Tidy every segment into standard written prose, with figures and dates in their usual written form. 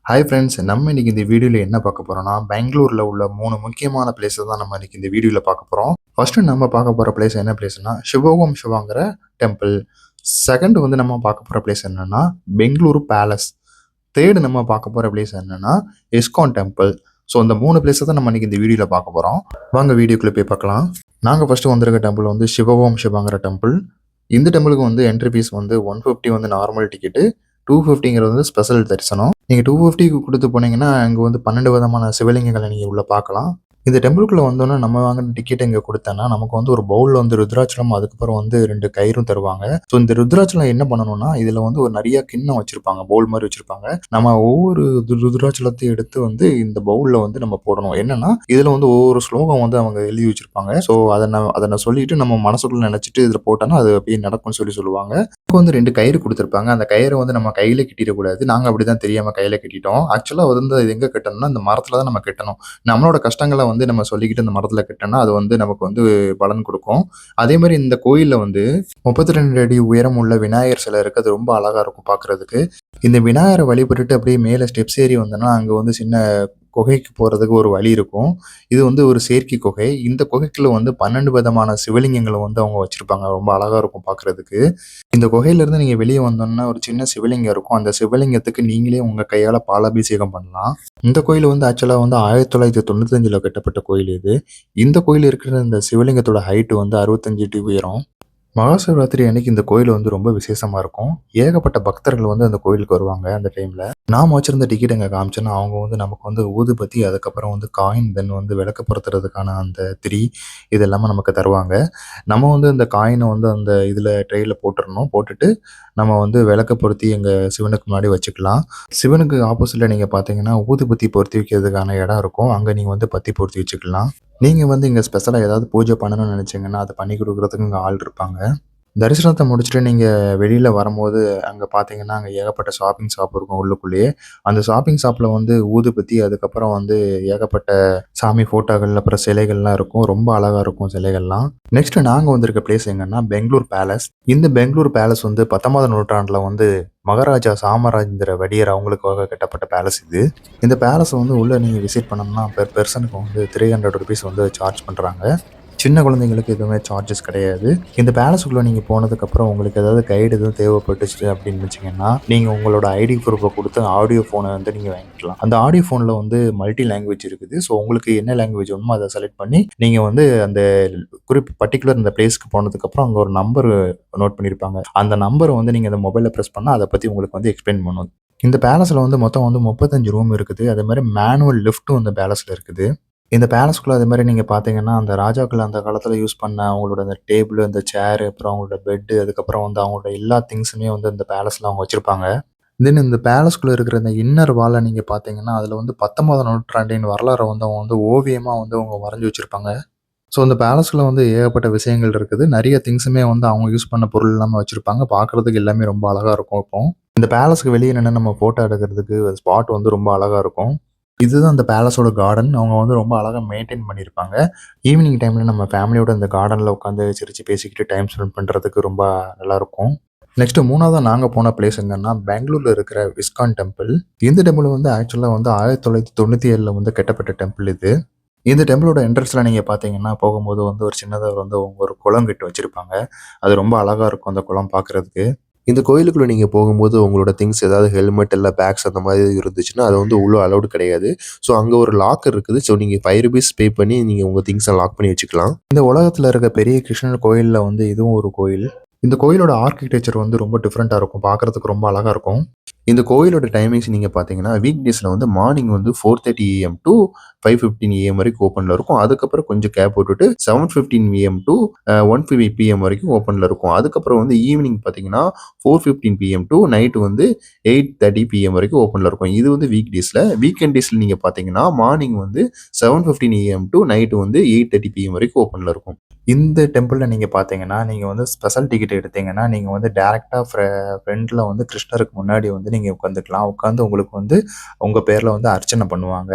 Hi friends, நம்ம இன்னைக்கு இந்த வீடியோவில் என்ன பார்க்க போறோம்னா, பெங்களூரில் உள்ள 3 முக்கியமான பிளேஸஸ் தான் நம்ம இன்னைக்கு இந்த வீடியோவில் பார்க்க போகிறோம். ஃபர்ஸ்ட் நம்ம பார்க்க போகிற பிளேஸ் என்ன பிளேஸ்னா சிவகோம் சிவாங்கிற டெம்பிள். செகண்ட் வந்து நம்ம பார்க்க போகிற பிளேஸ் என்னன்னா பெங்களூரு பேலஸ். தேர்டு நம்ம பார்க்க போகிற பிளேஸ் என்னன்னா இஸ்கான் டெம்பிள். ஸோ இந்த 3 பிளேஸை தான் நம்ம இன்னைக்கு இந்த வீடியோவில் பார்க்க போகிறோம். வாங்க வீடியோக்குள்ளே போய் பார்க்கலாம். நாங்கள் ஃபர்ஸ்ட் வந்திருக்க டெம்பிள் வந்து சிவகோம் சிவாங்கிற டெம்பிள். இந்த டெம்பிளுக்கு வந்து என்ட்ரி ஃபீஸ் வந்து 150 வந்து நார்மல் டிக்கெட்டு, 250ங்கிறது வந்து ஸ்பெஷல் தரிசனம். நீங்கள் 250க்கு கொடுத்து போனீங்கன்னா அங்கே வந்து 12 விதமான சிவலிங்கங்களை நீங்கள் உள்ளே பார்க்கலாம். இந்த டெம்பிளுக்குள்ளே வந்தோன்னா நம்ம வாங்கின டிக்கெட் இங்கே கொடுத்தோன்னா நமக்கு வந்து ஒரு பவுலில் வந்து ருத்ராட்சலம், அதுக்கப்புறம் வந்து 2 கயிறும் தருவாங்க. ஸோ இந்த ருத்ராட்சலம் என்ன பண்ணணும்னா இதில் வந்து ஒரு நிறைய கிண்ணம் வச்சிருப்பாங்க, பவுல் மாதிரி வச்சிருப்பாங்க. நம்ம ஒவ்வொரு ருத்ராட்சலத்தையும் எடுத்து வந்து இந்த பவுலில் வந்து நம்ம போடணும். என்னன்னா இதில் வந்து ஒவ்வொரு ஸ்லோகம் வந்து அவங்க எழுதி வச்சிருப்பாங்க. ஸோ அதை நான் சொல்லிட்டு நம்ம மனசுக்குள்ள நினைச்சிட்டு இதில் போட்டோன்னா அது அப்படியே நடக்கும்னு சொல்லுவாங்க. இப்போ வந்து 2 கயிறு கொடுத்துருப்பாங்க. அந்த கயிறை வந்து நம்ம கையில கட்டிடக்கூடாது. நாங்கள் அப்படிதான் தெரியாம கையில கட்டிட்டோம். ஆக்சுவலாக வந்து இது எங்க கட்டணும்னா இந்த மரத்துல தான் நம்ம கட்டணும். நம்மளோட கஷ்டங்களை வந்து நம்ம சொல்லிக்கிட்டு இந்த மரத்துல கட்டினா அது வந்து நமக்கு வந்து பலன் கொடுக்கும். அதே மாதிரி இந்த கோயில்ல வந்து 32 அடி உயரம் உள்ள விநாயகர் சிலை இருக்கு. அது ரொம்ப அழகா இருக்கும் பார்க்கிறதுக்கு. இந்த விநாயகரை வழிபட்டுட்டு அப்படியே மேலே ஸ்டெப்ஸ் ஏறி வந்தோம்னா அங்க வந்து சின்ன குகைக்கு போறதுக்கு ஒரு வழி இருக்கும். இது வந்து ஒரு செயற்கை குகை. இந்த குகைக்குள்ள வந்து 12 விதமான சிவலிங்கங்களை வந்து அவங்க வச்சிருப்பாங்க. ரொம்ப அழகா இருக்கும் பார்க்கிறதுக்கு. இந்த குகையில இருந்து நீங்க வெளியே வந்தோம்னா ஒரு சின்ன சிவலிங்கம் இருக்கும். அந்த சிவலிங்கத்துக்கு நீங்களே உங்க கையால பாலாபிஷேகம் பண்ணலாம். இந்த கோயில் வந்து ஆக்சுவலா வந்து 1995ல கட்டப்பட்ட கோயில் இது. இந்த கோயில் இருக்கிற இந்த சிவலிங்கத்தோட ஹைட் வந்து 65 அடி உயரம். மகாசிவராத்திரி அன்னைக்கு இந்த கோயில் வந்து ரொம்ப விசேஷமா இருக்கும். ஏகப்பட்ட பக்தர்கள் வந்து அந்த கோயிலுக்கு வருவாங்க அந்த டைம்ல. நாம வச்சிருந்த டிக்கெட் எங்க காமிச்சோன்னா அவங்க வந்து நமக்கு வந்து ஊதுபத்தி, அதுக்கப்புறம் வந்து காயின், தென் வந்து விளக்கு பொருத்துறதுக்கான அந்த திரி இது எல்லாமே நமக்கு தருவாங்க. நம்ம வந்து இந்த காயினை வந்து அந்த இதில் ட்ரெயில போட்டுறணும். போட்டுட்டு நம்ம வந்து விளக்க பொருத்தி எங்கள் சிவனுக்கு முன்னாடி வச்சுக்கலாம். சிவனுக்கு ஆப்போசிட்டில் நீங்கள் பார்த்தீங்கன்னா ஊதுபத்தி பொருத்தி வைக்கிறதுக்கான இடம் இருக்கும். அங்கே நீங்கள் வந்து பத்தி பொருத்தி வச்சுக்கலாம். நீங்கள் வந்து இங்கே ஸ்பெஷலாக ஏதாவது பூஜை பண்ணணும்னு நினச்சிங்கன்னா அதை பண்ணி கொடுக்குறதுக்கு இங்கே ஆள் இருப்பாங்க. தரிசனத்த முடிச்சுட்டு நீங்க வெளியில வரும்போது, அங்க பார்த்தீங்கன்னா, அங்க ஏகப்பட்ட ஷாப்பிங் ஷாப் இருக்கும் உள்ளுக்குள்ளேயே. அந்த ஷாப்பிங் ஷாப்ல வந்து ஊதுபத்தி, அதுக்கப்புறம் வந்து ஏகப்பட்ட சாமி ஃபோட்டோகள், அப்புறம் சிலைகள்லாம் இருக்கும். ரொம்ப அழகா இருக்கும் சிலைகள்லாம். நெக்ஸ்ட் நாங்க வந்திருக்க பிளேஸ் எங்கன்னா, பெங்களூர் பேலஸ். இந்த பெங்களூர் பேலஸ் வந்து 19ஆம் நூற்றாண்டுல வந்து மகாராஜா சாமராஜேந்திர வடியர் அவங்களுக்காக கட்டப்பட்ட பேலஸ் இது. இந்த பேலஸ் வந்து உள்ள நீங்க விசிட் பண்ணணும்னா, பெர் பெர்சனுக்கு வந்து ₹300 வந்து சார்ஜ் பண்றாங்க. சின்ன குழந்தைங்களுக்கு எதுவுமே சார்ஜஸ் கிடையாது. இந்த பேலஸுக்குள்ள நீங்க போனதுக்கப்புறம் உங்களுக்கு ஏதாவது கைடு எதுவும் தேவைப்பட்டுச்சு அப்படின்னு வச்சீங்கன்னா, நீங்க உங்களோட ஐடி ப்ரூஃப குடுத்து ஆடியோ ஃபோன வந்து நீங்க வாங்கிக்கலாம். அந்த ஆடியோ ஃபோன்ல வந்து மல்டி லாங்குவேஜ் இருக்குது. ஸோ உங்களுக்கு என்ன லாங்குவேஜ் வேணுமோ அத செலக்ட் பண்ணி, நீங்க வந்து அந்த பர்ட்டிகுலர் இந்த பிளேஸ்க்கு போனதுக்கப்புறம் அங்க ஒரு நம்பர் நோட் பண்ணியிருப்பாங்க. அந்த நம்பர வந்து நீங்க அந்த மொபைல்ல பிரஸ் பண்ணா அத பத்தி உங்களுக்கு வந்து எக்ஸ்பிளைன் பண்ணும். இந்த பேலஸ்ல வந்து மொத்தம் வந்து 35 ரூம் இருக்குது. அதே மாரி மேனுவல் லிஃப்ட்டும் இந்த பேலஸ்ல இருக்குது. இந்த பேலஸ்குள்ள அது மாரி நீங்க பார்த்தீங்கன்னா, அந்த ராஜாக்கள் அந்த காலத்துல யூஸ் பண்ண அவங்களோட அந்த டேபிள், அந்த சேர், அப்புறம் அவங்களோட பெட், அதுக்கப்புறம் வந்து அவங்களோட எல்லா திங்ஸுமே வந்து இந்த பேலஸ்ல அவங்க வச்சிருப்பாங்க. தென் இந்த பேலஸ்குள்ள இருக்கிற இந்த இன்னர் வால்ல நீங்க பார்த்தீங்கன்னா, அதுல வந்து 19ஆம் நூற்றாண்டின் வரலாற வந்து அவங்க வந்து ஓவியமா வந்து அவங்க வரைஞ்சு வச்சிருப்பாங்க. ஸோ இந்த பேலஸ்குள்ள வந்து ஏகப்பட்ட விஷயங்கள் இருக்குது. நெறைய திங்ஸுமே வந்து அவங்க யூஸ் பண்ண பொருள் எல்லாமே வச்சிருப்பாங்க. பார்க்கறதுக்கு எல்லாமே ரொம்ப அழகா இருக்கும் இப்போ. இந்த பேலஸ்க்கு வெளிய நின்னு நம்ம ஃபோட்டோ எடுக்கிறதுக்கு ஸ்பாட் வந்து ரொம்ப அழகா இருக்கும். இதுதான் அந்த பேலஸோட கார்டன். அவங்க வந்து ரொம்ப அழகா மெயின்டெயின் பண்ணியிருப்பாங்க. ஈவினிங் டைம்ல நம்ம ஃபேமிலியோட இந்த கார்டன்ல உட்காந்து சிரிச்சு பேசிக்கிட்டு டைம் ஸ்பெண்ட் பண்றதுக்கு ரொம்ப நல்லாருக்கும். நெக்ஸ்ட் 3வதா நாங்க போன பிளேஸ் எங்கன்னா, பெங்களூர்ல இருக்கிற இஸ்கான் டெம்பிள். இந்த டெம்பிள் வந்து ஆக்சுவலா வந்து 1997ல வந்து கட்டப்பட்ட டெம்பிள் இது. இந்த டெம்பிளோட என்ட்ரன்ஸ்ல நீங்க பார்த்தீங்கன்னா, போகும்போது வந்து ஒரு சின்னதா வந்து ஒரு குளம் கட்டி வச்சிருப்பாங்க. அது ரொம்ப அழகா இருக்கும் அந்த குளம் பார்க்கறதுக்கு. இந்த கோயிலுக்குள்ள நீங்க போகும்போது உங்களோட திங்ஸ் ஏதாவது ஹெல்மெட் இல்ல பேக்ஸ் அந்த மாதிரி இருந்துச்சுன்னா, அது வந்து உள்ள அலவுட் கிடையாது. ஸோ அங்க ஒரு லாக்கர் இருக்குது. ஸோ நீங்க ₹5 பே பண்ணி நீங்க உங்க திங்ஸ லாக் பண்ணி வச்சுக்கலாம். இந்த உலகத்துல இருக்க பெரிய கிருஷ்ணர் கோயில்ல வந்து இதுவும் ஒரு கோயில். இந்த கோயிலோட ஆர்க்கிடெக்சர் வந்து ரொம்ப டிஃபரெண்ட்டா இருக்கும். பார்க்கறதுக்கு ரொம்ப அழகா இருக்கும். இந்த கோயிலோட டைமிங்ஸ் நீங்க பார்த்தீங்கன்னா, வீக் டேஸ்ல வந்து மார்னிங் வந்து 4:30 ஏஎம் டூ 5:15 ஏஎம் வரைக்கும் ஓப்பன்ல இருக்கும். அதுக்கப்புறம் கொஞ்சம் கேப் விட்டுட்டு 7:15 ஏஎம் டூ 1:50 பிஎம் வரைக்கும் ஓப்பன்ல இருக்கும். அதுக்கப்புறம் வந்து ஈவினிங் பார்த்தீங்கன்னா, 4:15 பிஎம் டூ நைட் வந்து 8:30 பிஎம் வரைக்கும் ஓப்பன்ல இருக்கும். இது வந்து வீக் டேஸ்ல. வீக்கெண்ட் டேஸ்ல நீங்க பார்த்தீங்கன்னா, மார்னிங் வந்து 7:15 ஏஎம் டூ நைட் வந்து 8:30 பிஎம் வரைக்கும் ஓப்பன்ல இருக்கும். இந்த டெம்பிள்ல நீங்க பார்த்தீங்கன்னா, நீங்க வந்து ஸ்பெஷல் டிக்கெட் எடுத்தீங்கன்னா, நீங்க வந்து டைரக்ட்டா ஃப்ரண்ட்ல வந்து கிருஷ்ணருக்கு முன்னாடி வந்து நீங்க உட்காந்துக்கலாம். உட்காந்து உங்களுக்கு வந்து உங்க பேர்ல வந்து அர்ச்சனை பண்ணுவாங்க.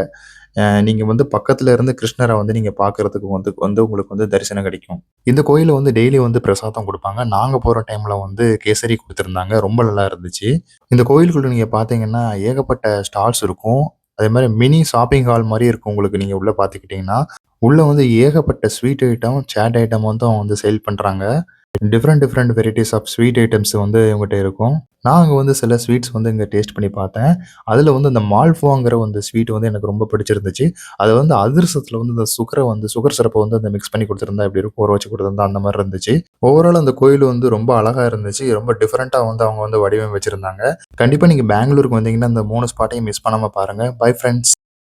நீங்க வந்து பக்கத்துல இருந்து கிருஷ்ணர வந்து நீங்க பார்க்கறதுக்கு வந்து வந்து உங்களுக்கு வந்து தரிசனம் கிடைக்கும். இந்த கோயில்ல வந்து டெய்லி வந்து பிரசாதம் குடுப்பாங்க. நாங்க போற டைம்ல வந்து கேசரி குடுத்துருந்தாங்க. ரொம்ப நல்லா இருந்துச்சு. இந்த கோயிலுக்குள்ள நீங்க பார்த்தீங்கன்னா, ஏகப்பட்ட ஸ்டால்ஸ் இருக்கும். அதேமாரி மினி ஷாப்பிங் ஹால் மாரி இருக்கும் உங்களுக்கு நீங்க உள்ள பார்த்துக்கிட்டீங்கன்னா. உள்ள வந்து ஏகப்பட்ட ஸ்வீட் ஐட்டம், சாட் ஐட்டம் வந்து அவங்க வந்து சேல் பண்றாங்க. Different varieties of sweet items வந்து இவங்ககிட்ட இருக்கும். நான் அங்க வந்து சில ஸ்வீட்ஸ் வந்து இங்க டேஸ்ட் பண்ணி பார்த்தேன். அதுல வந்து இந்த மால்புவாங்கிற அந்த ஸ்வீட் வந்து எனக்கு ரொம்ப பிடிச்சிருந்துச்சு. அது வந்து அதிரசத்துல வந்து இந்த சுகர் சிரப்ப வந்து அந்த மிக்ஸ் பண்ணி குடுத்திருந்தா எப்படி இருக்கும்? ஊற வச்சு குடுத்திருந்தா அந்த மாரி இருந்துச்சு. ஓவரால் அந்த கோயில் வந்து ரொம்ப அழகா இருந்துச்சு. ரொம்ப டிஃபரெண்ட்டா வந்து அவங்க வந்து வடிவமைச்சிருந்தாங்க. கண்டிப்பா நீங்க பெங்களூருக்கு வந்தீங்கன்னா, இந்த 3 ஸ்பாட்டையும் மிஸ் பண்ணாம பாருங்க. Bye friends.